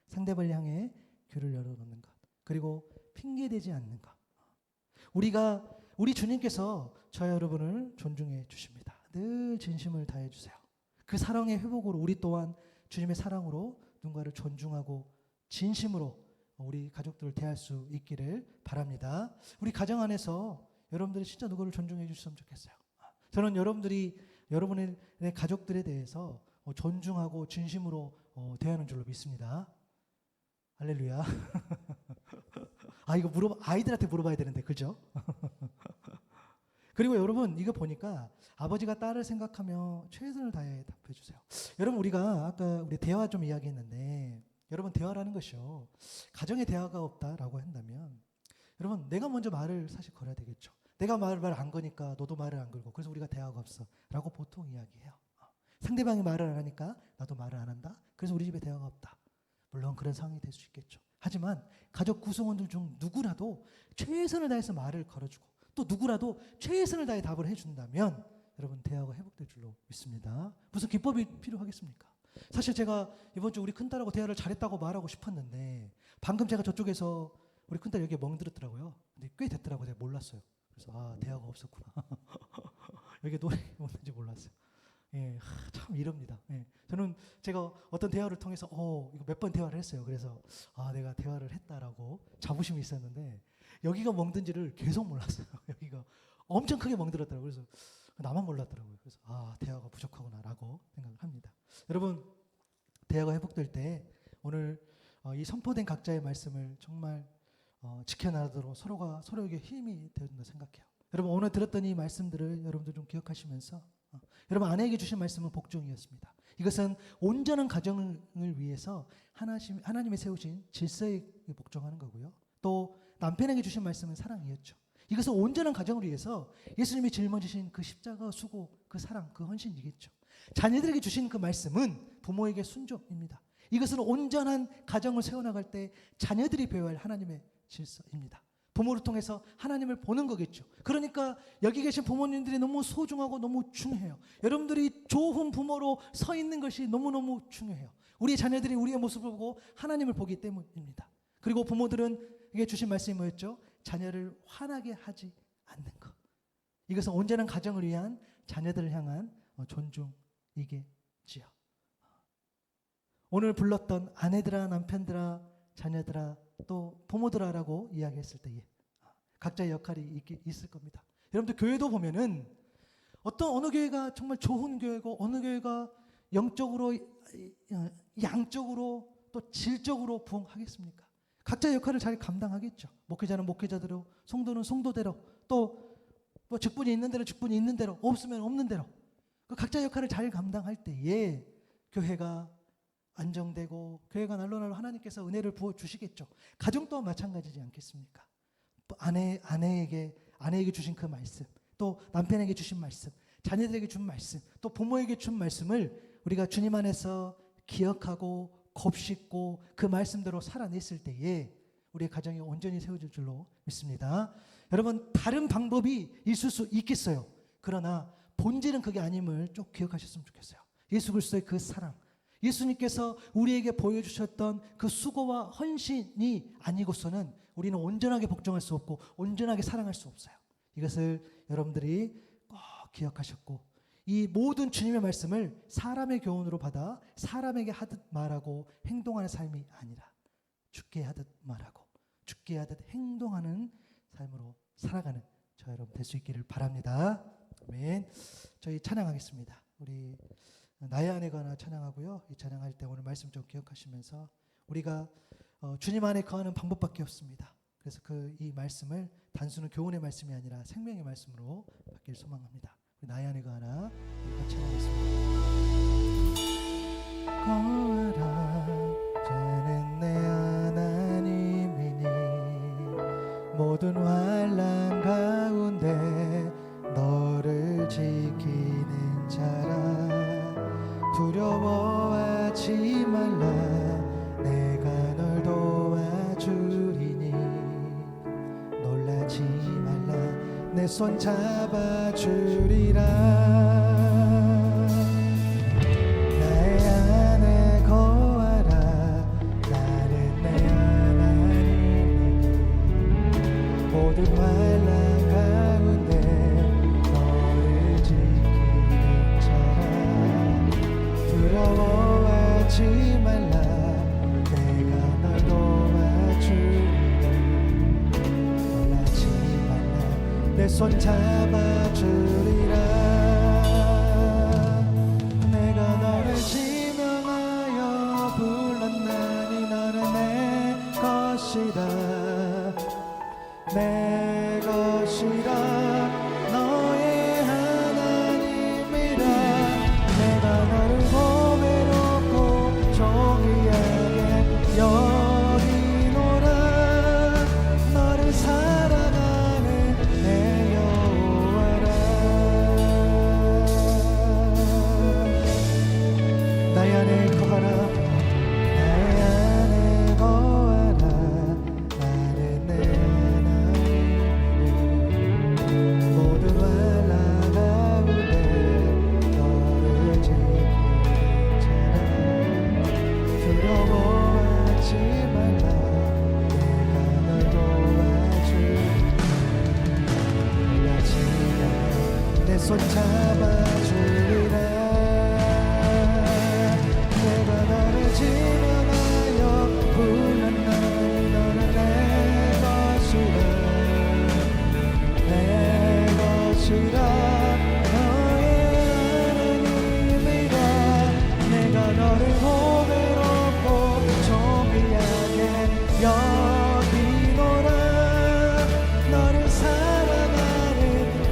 상대방을 향해 귀를 열어놓는 것. 그리고 핑계대지 않는 것. 우리가 우리 주님께서 저와 여러분을 존중해 주십니다. 늘 진심을 다해 주세요. 그 사랑의 회복으로 우리 또한 주님의 사랑으로 누군가를 존중하고 진심으로 우리 가족들을 대할 수 있기를 바랍니다. 우리 가정 안에서 여러분들이 진짜 누구를 존중해 주셨으면 좋겠어요. 저는 여러분의 가족들에 대해서 존중하고 진심으로 대하는 줄로 믿습니다. 할렐루야. 이거 아이들한테 물어봐야 되는데, 그죠? 그리고 여러분, 이거 보니까 아버지가 딸을 생각하며 최선을 다해 답해 주세요. 여러분, 우리가 아까 우리 대화 좀 이야기했는데, 여러분, 대화라는 것이요, 가정에 대화가 없다라고 한다면, 여러분, 내가 먼저 말을 사실 걸어야 되겠죠. 내가 말을 안 거니까 너도 말을 안 걸고, 그래서 우리가 대화가 없어 라고 보통 이야기해요. 상대방이 말을 안 하니까 나도 말을 안 한다, 그래서 우리 집에 대화가 없다. 물론 그런 상황이 될 수 있겠죠. 하지만 가족 구성원들 중 누구라도 최선을 다해서 말을 걸어주고, 또 누구라도 최선을 다해 답을 해준다면 여러분, 대화가 회복될 줄로 믿습니다. 무슨 기법이 필요하겠습니까? 사실 제가 이번 주 우리 큰딸하고 대화를 잘했다고 말하고 싶었는데, 방금 제가 저쪽에서 우리 큰딸 여기에 멍들었더라고요. 근데 꽤 됐더라고요. 제가 몰랐어요. 그래서 대화가 없었구나. 여기 노래 없는지 몰랐어요. 예, 참 이럽니다. 예, 저는 제가 어떤 대화를 통해서 이거 몇 번 대화를 했어요. 그래서 내가 대화를 했다라고 자부심이 있었는데, 여기가 멍든지를 계속 몰랐어요. 여기가 엄청 크게 멍들었더라고요. 그래서 나만 몰랐더라고요. 그래서 대화가 부족하구나라고 생각을 합니다. 여러분, 대화가 회복될 때 오늘 이 선포된 각자의 말씀을 정말 지켜나가도록 서로가 서로에게 힘이 되어준다 생각해요. 여러분, 오늘 들었던 이 말씀들을 여러분들 좀 기억하시면서, 여러분, 아내에게 주신 말씀은 복종이었습니다. 이것은 온전한 가정을 위해서 하나님이 세우신 질서에 복종하는 거고요. 또 남편에게 주신 말씀은 사랑이었죠. 이것은 온전한 가정을 위해서 예수님이 짊어지신 그 십자가 수고, 그 사랑, 그 헌신이겠죠. 자녀들에게 주신 그 말씀은 부모에게 순종입니다. 이것은 온전한 가정을 세워나갈 때 자녀들이 배워야 할 하나님의 질서입니다. 부모를 통해서 하나님을 보는 거겠죠. 그러니까 여기 계신 부모님들이 너무 소중하고 너무 중요해요. 여러분들이 좋은 부모로 서 있는 것이 너무너무 중요해요. 우리 자녀들이 우리의 모습을 보고 하나님을 보기 때문입니다. 그리고 부모들은 이게 주신 말씀이 뭐였죠? 자녀를 화나게 하지 않는 것. 이것은 온전한 가정을 위한 자녀들을 향한 존중이겠지요. 오늘 불렀던 아내들아, 남편들아, 자녀들아, 또 부모들아라고 이야기했을 때에 각자의 역할이 있을 겁니다. 여러분들 교회도 보면은 어느 교회가 정말 좋은 교회고 어느 교회가 영적으로, 양적으로, 또 질적으로 부흥하겠습니까? 각자의 역할을 잘 감당하겠죠. 목회자는 목회자대로, 성도는 성도대로, 또 직분이 있는 대로 직분이 있는 대로, 없으면 없는 대로 그 각자의 역할을 잘 감당할 때에 교회가 안정되고 교회가 날로 하나님께서 은혜를 부어주시겠죠. 가정 또한 마찬가지지 않겠습니까? 아내에게 주신 그 말씀, 또 남편에게 주신 말씀, 자녀들에게 준 말씀, 또 부모에게 준 말씀을 우리가 주님 안에서 기억하고 곱씹고 그 말씀대로 살아냈을 때에 우리의 가정이 온전히 세워질 줄로 믿습니다. 여러분, 다른 방법이 있을 수 있겠어요. 그러나 본질은 그게 아님을 좀 기억하셨으면 좋겠어요. 예수 그리스도의 그 사랑, 예수님께서 우리에게 보여주셨던 그 수고와 헌신이 아니고서는 우리는 온전하게 복종할 수 없고 온전하게 사랑할 수 없어요. 이것을 여러분들이 꼭 기억하셨고, 이 모든 주님의 말씀을 사람의 교훈으로 받아 사람에게 하듯 말하고 행동하는 삶이 아니라 죽게 하듯 말하고 죽게 하듯 행동하는 삶으로 살아가는 저 여러분 될 수 있기를 바랍니다. 아멘. 저희 찬양하겠습니다. 우리 나의 안에 관하 찬양하고요. 이 찬양할 때 오늘 말씀 좀 기억하시면서 우리가 주님 안에 거하는 방법밖에 없습니다. 그래서 이 말씀을 단순한 교훈의 말씀이 아니라 생명의 말씀으로 받길 소망합니다. 나의 안에 관하 우리가 찬양하겠습니다. 거하라 저는 내 하나님이니 모든 환난 가운데 너를 지키는 자라 두려워하지 말라 내가 널 도와주리니 놀라지 말라 내 손 잡아주리라 나의 안에 거하라 나는 내 하나님이니 모든 환난 가운데 손 잡아주리라. 내가 너를 지명하여 불렀나니 너는 내 것이다. 내 것이라 너의 하나님이라. 내가 너를 보배롭고 존귀하게 여기노라. 너를 사랑하는 내 여호와라. 나의 안에 거하라. 나의 안에 거하라. 나는 내 모두 알아가우되 너를 지키자라. 두려워하지 말라. 내가 널 도와주리라. 내 손 잡아주리라. 내가 너를 지명하여 불렀나니 너는 내 것이라. 내 것이라 너의 하나님이라. 내가 너를 보배롭고 존귀하게 여기노라. 너를 사랑하는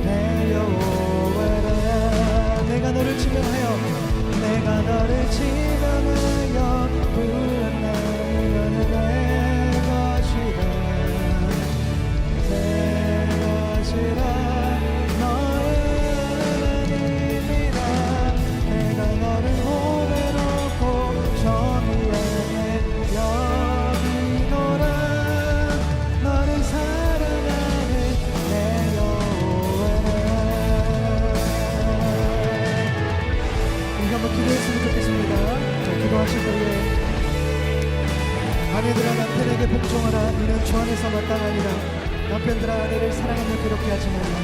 내 여호와라. 내가 너를 지명하여 내가 너를 지명하여 불렀나니 너는 내 것이라. 내 것이라 너의 하나님이라. 내가 너를 보배롭고 존귀하게 여기노라. 너를 사랑하는 내 여호와라. 우리 한번 기도했으면 좋겠습니다. 기도하실 때에 아내들아 남편에게 복종하라. 이는 주 안에서 마땅하니라. 남편들아 아내를 사랑하며 괴롭게 하지 말라.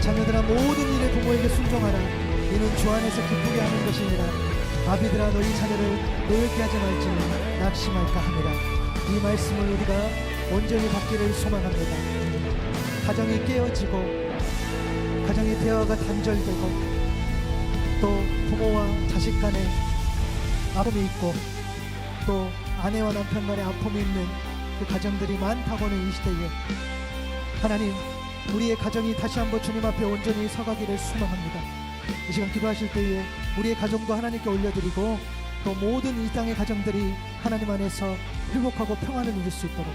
자녀들아 모든 일에 부모에게 순종하라. 이는 주 안에서 기쁘게 하는 것이니라. 아비들아 너희 자녀를 노엽게 하지 말지니 낙심할까 하니라. 이 말씀을 우리가 온전히 받기를 소망합니다. 가정이 깨어지고 가정의 대화가 단절되고 또 부모와 자식 간에 아픔이 있고 또 아내와 남편 간에 아픔이 있는 그 가정들이 많다고는 이 시대에 하나님 우리의 가정이 다시 한번 주님 앞에 온전히 서가기를 소망합니다. 이 시간 기도하실 때에 우리의 가정도 하나님께 올려드리고 또 모든 이 땅의 가정들이 하나님 안에서 회복하고 평안을 누릴 수 있도록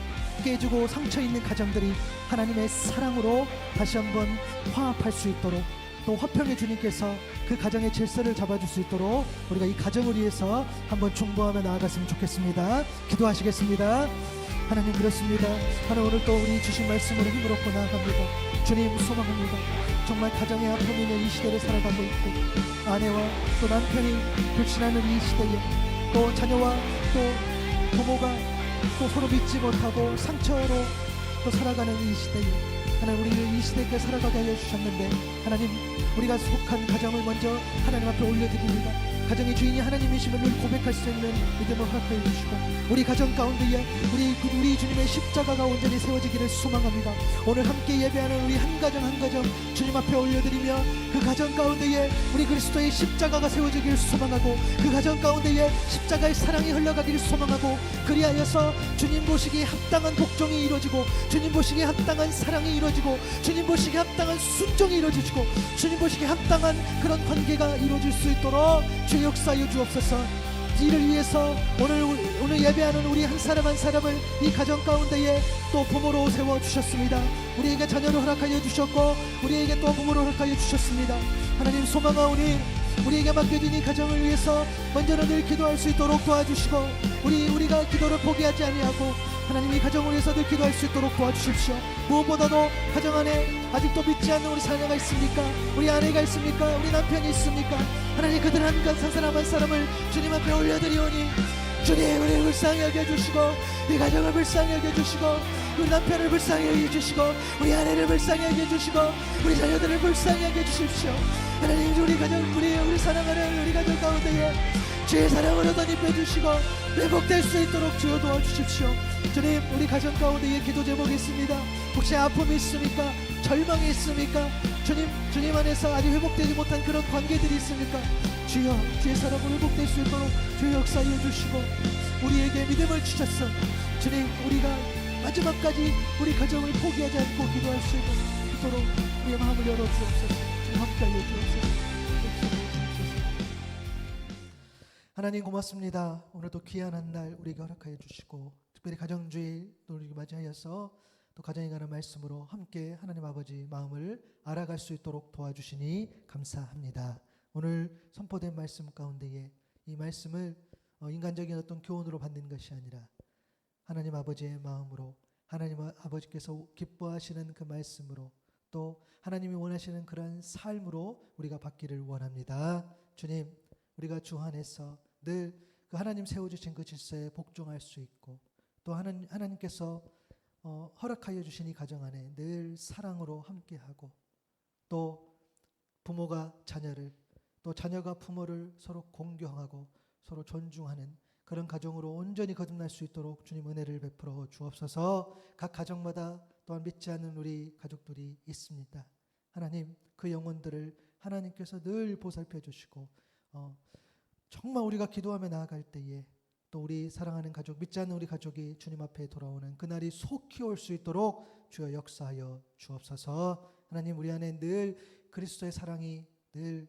깨지고 상처 있는 가정들이 하나님의 사랑으로 다시 한번 화합할 수 있도록 또 화평의 주님께서 그 가정의 질서를 잡아줄 수 있도록 우리가 이 가정을 위해서 한번 중보하며 나아갔으면 좋겠습니다. 기도하시겠습니다. 하나님 그렇습니다. 하나님 오늘 또 우리 주신 말씀으로 힘을 얻고 나아갑니다. 주님 소망합니다. 정말 가정의 아픔이 있는 이 시대를 살아가고 있고 아내와 또 남편이 불신하는 이 시대에 또 자녀와 또 부모가 또 서로 믿지 못하고 상처로 또 살아가는 이 시대에 하나님 우리를 이 시대에 살아가게 하여 주셨는데 하나님 우리가 속한 가정을 먼저 하나님 앞에 올려드립니다. 가정의 주인이 하나님이심을 늘 고백할 수 있는 믿음을 허락해 주시고 우리 가정 가운데에 우리 주님의 십자가가 온전히 세워지기를 소망합니다. 오늘 함께 예배하는 우리 한 가정 한 가정 주님 앞에 올려드리며 그 가정 가운데에 우리 그리스도의 십자가가 세워지기를 소망하고 그 가정 가운데에 십자가의 사랑이 흘러가기를 소망하고 그리하여서 주님 보시기에 합당한 복종이 이루어지고 주님 보시기에 합당한 사랑이 이루어지고 주님 보시기에 합당한 순종이 이루어지고 주님 보시기에 합당한 그런 관계가 이루어질 수 있도록 주 역사하여 주옵소서. 이를 위해서 오늘 예배하는 우리 한 사람 한 사람을 이 가정 가운데에 또 부모로 세워주셨습니다. 우리에게 자녀를 허락하여 주셨고 우리에게 또 부모를 허락하여 주셨습니다. 하나님 소망하오니 우리에게 맡겨진 이 가정을 위해서 먼저는 늘 기도할 수 있도록 도와주시고 우리가 기도를 포기하지 아니하고 하나님 이 가정을 위해서 늘 기도할 수 있도록 도와주십시오. 무엇보다도 가정 안에 아직도 믿지 않는 우리 자녀가 있습니까? 우리 아내가 있습니까? 우리 남편이 있습니까? 하나님 그들 한 사람 한 사람을 주님 앞에 올려드리오니 주님 우리를 불쌍히 여겨주시고 이 가정을 불쌍히 여겨주시고 우리 남편을 불쌍히 여겨주시고 우리 아내를 불쌍히 여겨주시고 우리 자녀들을 불쌍히 여겨주십시오. 하나님 우리 가정 우리 사랑하는 우리 가정 가운데에 주의 사랑으로 덧입혀주시고 회복될 수 있도록 주여 도와주십시오. 주님 우리 가정 가운데에 기도 제목이 있습니다. 혹시 아픔이 있습니까? 절망이 있습니까? 주님 안에서 아직 회복되지 못한 그런 관계들이 있습니까? 주여, 주의 사랑으로 회복될 수 있도록 주여 역사하여 주시고 우리에게 믿음을 주셨어. 주님, 우리가 마지막까지 우리 가정을 포기하지 않고 기도할 수 있도록 우리의 마음을 열어주옵소서. 주님 함께하여 주옵소서. 하나님 고맙습니다. 오늘도 귀한 한 날 우리에게 허락하여 주시고 특별히 가정주일 우리에게 맞이하여서 또 가정에 관한 말씀으로 함께 하나님 아버지 마음을 알아갈 수 있도록 도와주시니 감사합니다. 오늘 선포된 말씀 가운데에 이 말씀을 인간적인 어떤 교훈으로 받는 것이 아니라 하나님 아버지의 마음으로 하나님 아버지께서 기뻐하시는 그 말씀으로 또 하나님이 원하시는 그런 삶으로 우리가 받기를 원합니다. 주님, 우리가 주 안에서 늘 그 하나님 세워주신 그 질서에 복종할 수 있고 또 하나님께서 허락하여 주신 이 가정 안에 늘 사랑으로 함께하고 또 부모가 자녀를 또 자녀가 부모를 서로 공경하고 서로 존중하는 그런 가정으로 온전히 거듭날 수 있도록 주님 은혜를 베풀어 주옵소서. 각 가정마다 또한 믿지 않는 우리 가족들이 있습니다. 하나님, 그 영혼들을 하나님께서 늘 보살펴 주시고 정말 우리가 기도하며 나아갈 때에 또 우리 사랑하는 가족, 믿지 않는 우리 가족이 주님 앞에 돌아오는 그날이 속히 올 수 있도록 주여 역사하여 주옵소서. 하나님, 우리 안에 늘 그리스도의 사랑이 늘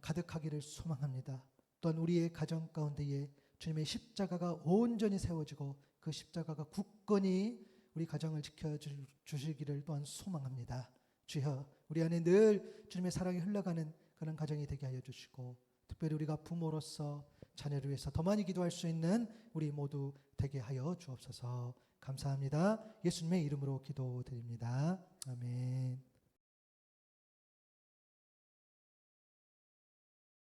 가득하기를 소망합니다. 또한 우리의 가정 가운데에 주님의 십자가가 온전히 세워지고 그 십자가가 굳건히 우리 가정을 지켜주시기를 또한 소망합니다. 주여, 우리 안에 늘 주님의 사랑이 흘러가는 그런 가정이 되게 하여 주시고 특별히 우리가 부모로서 자녀를 위해서 더 많이 기도할 수 있는 우리 모두 되게 하여 주옵소서. 감사합니다. 예수님의 이름으로 기도드립니다. 아멘.